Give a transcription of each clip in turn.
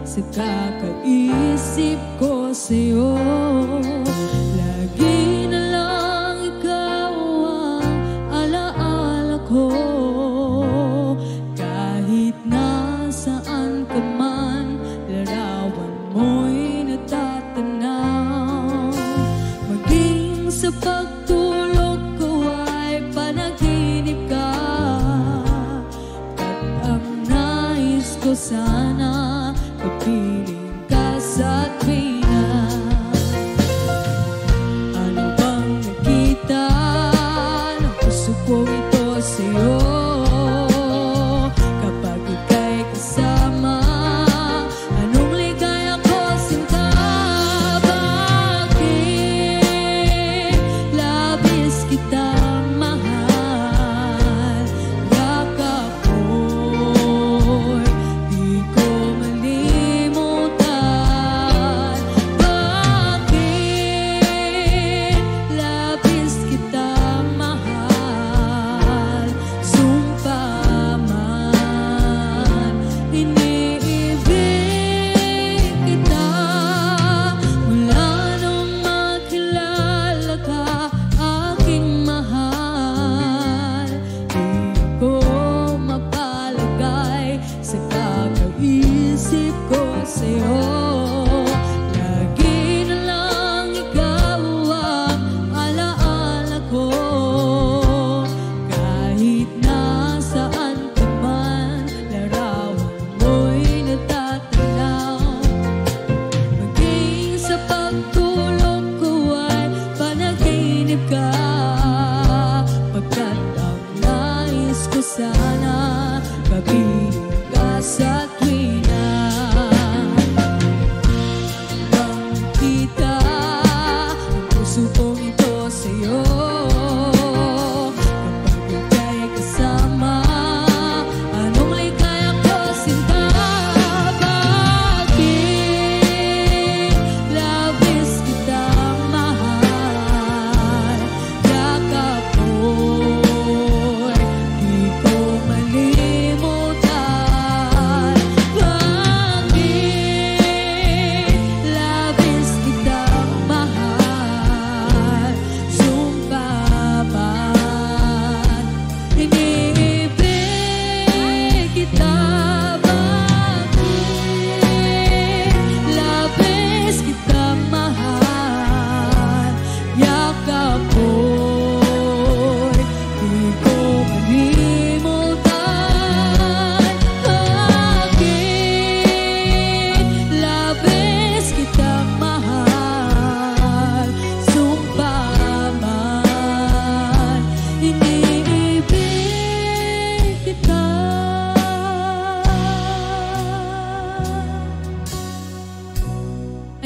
Sa kakaisip ko sa'yo, lagi na lang ikaw ang alaala ko. Kahit nasaan ka man, larawan mo'y natatanaw. Maging sa pagtulog ko ay panaginip ka, at ang nais ko sana kapiling ka sa tuwina. Ano bang nakita ng puso ko ito sa'yo? Kapag ika'y kasama, anong ligaya ko sinta? Bakit labis kitang mahal? Yakap ko'y di ko isip ko sa'yo. Lagi na lang ikaw ang alaala ko. Kahit nasaan ka man, larawan mo'y natatanaw. Maging sa pagtulog ko ay panaginip ka, pagkat ang nais ko sana kapiling ka sa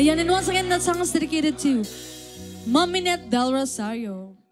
Ayan, and once again, that song is dedicated to Mami Net Del Rosario.